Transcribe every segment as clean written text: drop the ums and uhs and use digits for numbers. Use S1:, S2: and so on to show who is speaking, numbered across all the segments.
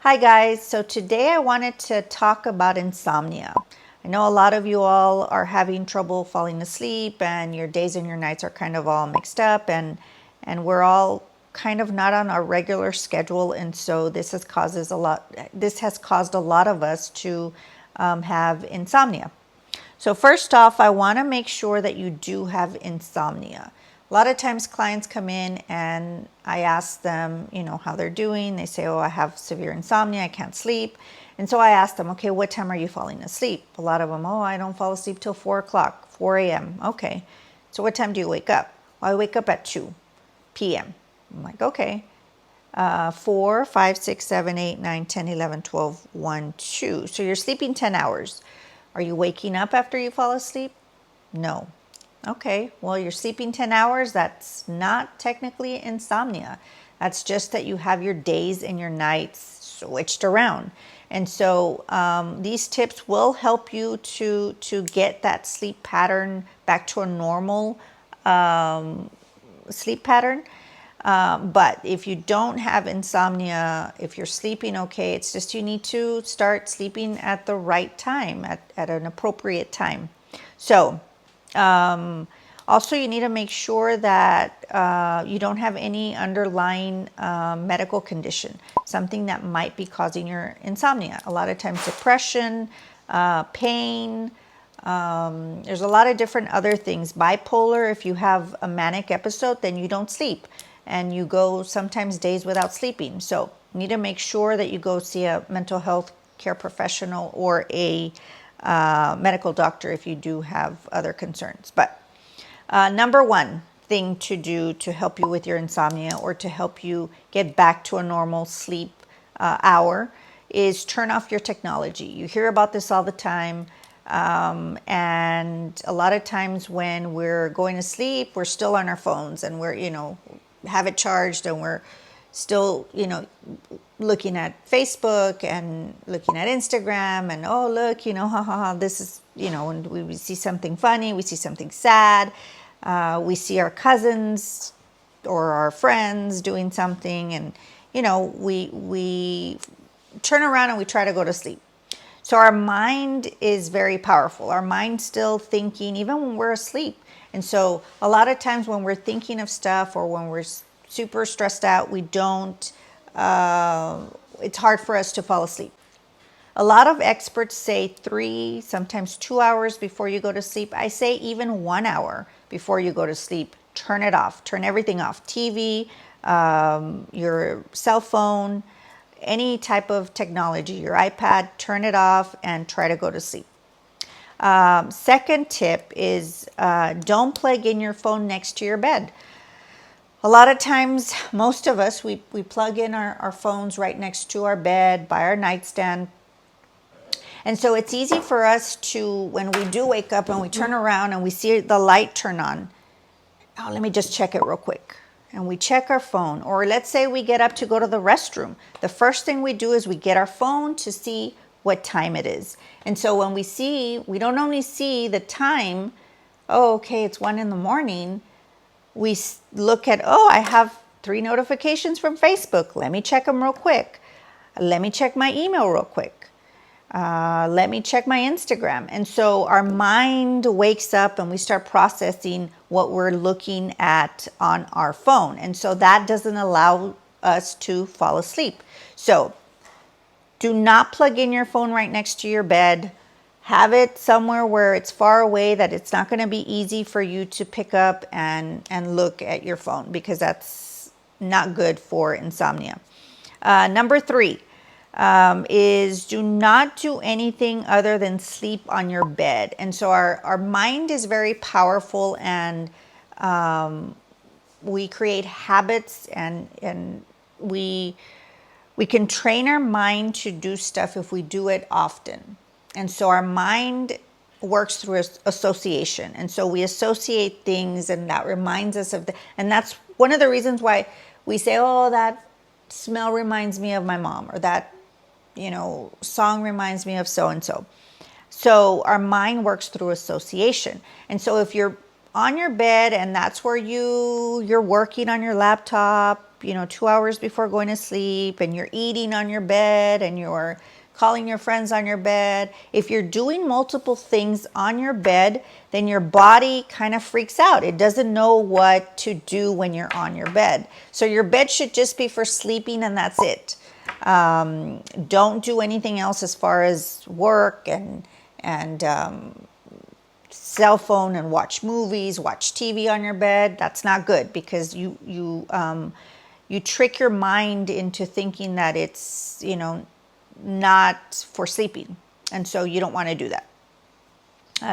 S1: Hi guys, so today I wanted to talk about insomnia. I know a lot of you all are having trouble falling asleep and your days and your nights are kind of all mixed up and we're all kind of not on our regular schedule, and so this has caused a lot of us to have insomnia. So first off, I want to make sure that you do have insomnia. A lot of times clients come in and I ask them, how they're doing. They say, oh, I have severe insomnia, I can't sleep. And so I ask them, okay, what time are you falling asleep? A lot of them, oh, I don't fall asleep till 4 o'clock, 4 a.m. Okay, so what time do you wake up? Well, I wake up at 2 p.m. I'm like, okay. 4, 5, 6, 7, 8, 9, 10, 11, 12, 1, 2. So you're sleeping 10 hours. Are you waking up after you fall asleep? No. Okay, well, you're sleeping 10 hours. That's not technically insomnia. That's just that you have your days and your nights switched around. And so these tips will help you to get that sleep pattern back to a normal sleep pattern. But if you don't have insomnia, if you're sleeping okay, it's just you need to start sleeping at the right time, at an appropriate time. So also, you need to make sure that you don't have any underlying medical condition, something that might be causing your insomnia. A lot of times depression, pain, there's a lot of different other things. Bipolar, if you have a manic episode, then you don't sleep and you go sometimes days without sleeping. So you need to make sure that you go see a mental health care professional or a medical doctor if you do have other concerns. But number one thing to do to help you with your insomnia or to help you get back to a normal sleep hour is turn off your technology. You hear about this all the time. And a lot of times when we're going to sleep, we're still on our phones and we're, have it charged and we're still, looking at Facebook and looking at Instagram and, oh, look, this is, and we see something funny, we see something sad, we see our cousins or our friends doing something and, we turn around and we try to go to sleep. So our mind is very powerful. Our mind's still thinking even when we're asleep. And so a lot of times when we're thinking of stuff or when we're super stressed out, we don't, it's hard for us to fall asleep. A lot of experts say 3, sometimes 2 hours before you go to sleep. I say even 1 hour before you go to sleep, turn it off, turn everything off. TV, your cell phone, any type of technology, your iPad, turn it off and try to go to sleep. Second tip is don't plug in your phone next to your bed. A lot of times, most of us, we plug in our phones right next to our bed, by our nightstand. And so it's easy for us to, when we do wake up and we turn around and we see the light turn on, oh, let me just check it real quick. And we check our phone. Or let's say we get up to go to the restroom. The first thing we do is we get our phone to see what time it is. And so when we don't only see the time, oh, okay, it's 1 in the morning. We look at, oh, I have 3 notifications from Facebook. Let me check them real quick. Let me check my email real quick. Let me check my Instagram. And so our mind wakes up and we start processing what we're looking at on our phone. And so that doesn't allow us to fall asleep. So do not plug in your phone right next to your bed. Have it somewhere where it's far away, that it's not going to be easy for you to pick up and look at your phone, because that's not good for insomnia. Number 3 is do not do anything other than sleep on your bed. And so our mind is very powerful, and we create habits and we can train our mind to do stuff if we do it often. And so our mind works through association. And so we associate things, and that reminds us of and that's one of the reasons why we say, oh, that smell reminds me of my mom, or that, song reminds me of so-and-so. So our mind works through association. And so if you're on your bed and that's where you're working on your laptop, 2 hours before going to sleep, and you're eating on your bed, and you're calling your friends on your bed. If you're doing multiple things on your bed, then your body kind of freaks out. It doesn't know what to do when you're on your bed. So your bed should just be for sleeping, and that's it. Don't do anything else as far as work and cell phone, and watch movies, watch TV on your bed. That's not good, because you trick your mind into thinking that it's not for sleeping, and so you don't want to do that.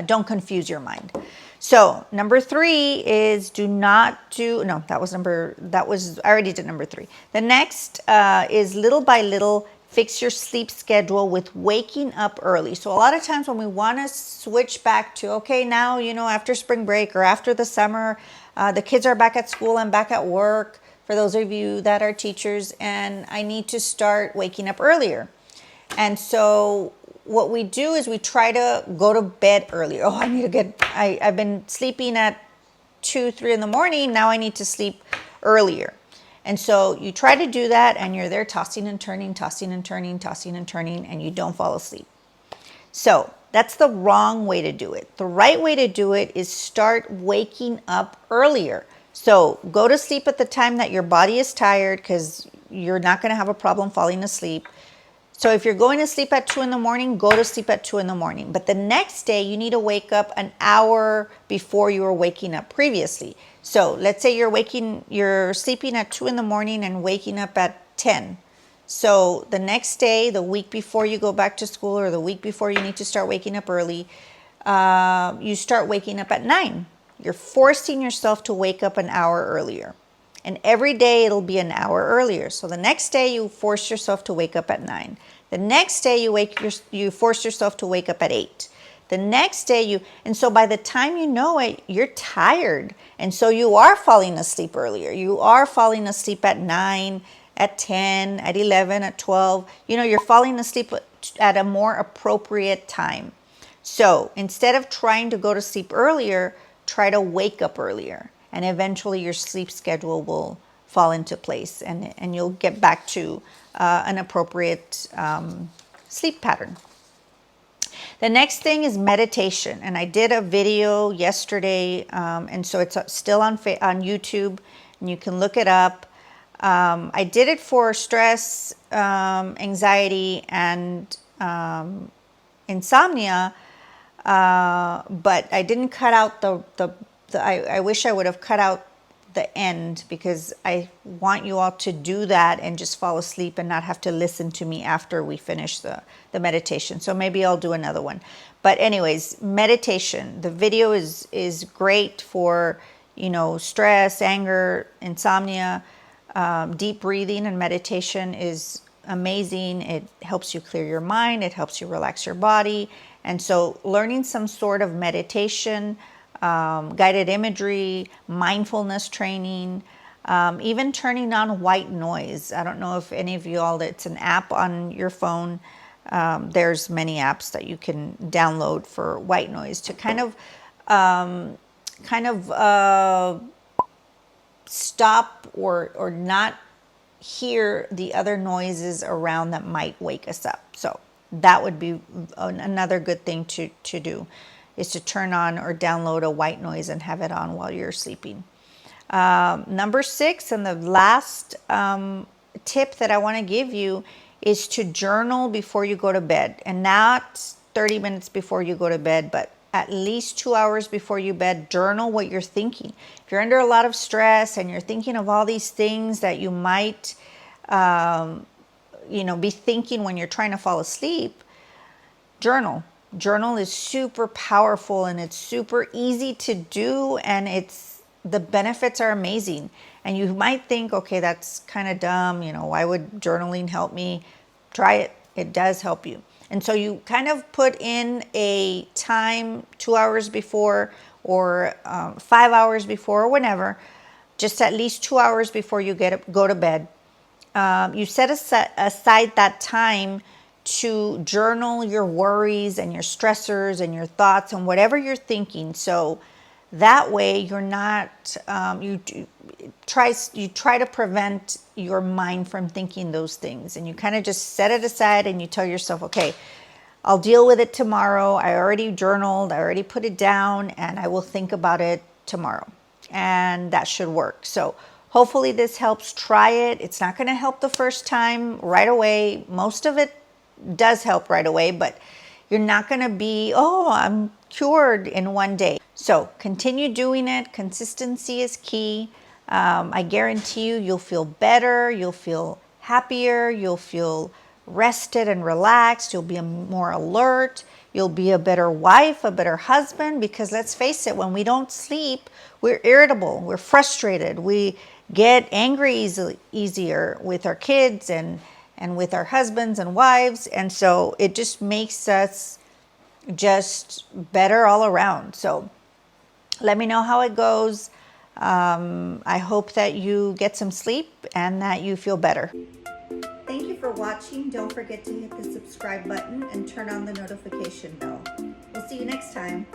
S1: Don't confuse your mind. So number 3 is I already did number 3. The next is little by little fix your sleep schedule with waking up early. So a lot of times when we want to switch back to, okay, now, after spring break or after the summer, the kids are back at school and back at work, for those of you that are teachers, and I need to start waking up earlier. And so what we do is we try to go to bed earlier. Oh, I've been sleeping at 2, 3 in the morning. Now I need to sleep earlier. And so you try to do that, and you're there tossing and turning, and you don't fall asleep. So that's the wrong way to do it. The right way to do it is start waking up earlier. So go to sleep at the time that your body is tired, because you're not going to have a problem falling asleep. So if you're going to sleep at 2 in the morning, go to sleep at 2 in the morning. But the next day, you need to wake up an hour before you were waking up previously. So let's say you're sleeping at 2 in the morning and waking up at 10. So the next day, the week before you go back to school, or the week before you need to start waking up early, you start waking up at 9. You're forcing yourself to wake up an hour earlier. And every day it'll be an hour earlier. So the next day you force yourself to wake up at 9. The next day you force yourself to wake up at 8. The next day and so by the time you know it, you're tired. And so you are falling asleep earlier. You are falling asleep at 9, at 10, at 11, at 12. You're falling asleep at a more appropriate time. So instead of trying to go to sleep earlier, try to wake up earlier. And eventually your sleep schedule will fall into place, and you'll get back to an appropriate sleep pattern. The next thing is meditation. And I did a video yesterday, and so it's still on YouTube, and you can look it up. I did it for stress, anxiety, and insomnia, but I didn't cut out I wish I would have cut out the end, because I want you all to do that and just fall asleep and not have to listen to me after we finish the meditation. So maybe I'll do another one. But anyways, meditation. The video is great for, stress, anger, insomnia. Deep breathing and meditation is amazing. It helps you clear your mind. It helps you relax your body. And so learning some sort of meditation, guided imagery, mindfulness training, even turning on white noise. I don't know if any of you all, it's an app on your phone. There's many apps that you can download for white noise to kind of stop or not hear the other noises around that might wake us up. So that would be another good thing to do, is to turn on or download a white noise and have it on while you're sleeping. Number 6, and the last tip that I want to give you, is to journal before you go to bed. And not 30 minutes before you go to bed, but at least 2 hours before you bed. Journal what you're thinking. If you're under a lot of stress and you're thinking of all these things that you might be thinking when you're trying to fall asleep, journal. Journal is super powerful, and it's super easy to do, and the benefits are amazing. And you might think, okay, that's kind of dumb, why would journaling help me? Try it. It does help you. And so you kind of put in a time 2 hours before, or 5 hours before, or whenever, just at least 2 hours before you go to bed. You set aside that time to journal your worries and your stressors and your thoughts and whatever you're thinking. So That way you're not, you try to prevent your mind from thinking those things, and you kind of just set it aside and you tell yourself, okay, I'll deal with it tomorrow. I already journaled, I already put it down, and I will think about it tomorrow. And that should work. So hopefully this helps. Try it. It's not going to help the first time right away. Most of it does help right away, but you're not going to be, oh, I'm cured in one day. So continue doing it. Consistency is key. I guarantee you, you'll feel better. You'll feel happier. You'll feel rested and relaxed. You'll be more alert. You'll be a better wife, a better husband, because let's face it, when we don't sleep, we're irritable, we're frustrated, we get angry easier with our kids and with our husbands and wives. And so it just makes us just better all around. So let me know how it goes. I hope that you get some sleep and that you feel better. Thank you for watching. Don't forget to hit the subscribe button and turn on the notification bell. We'll see you next time.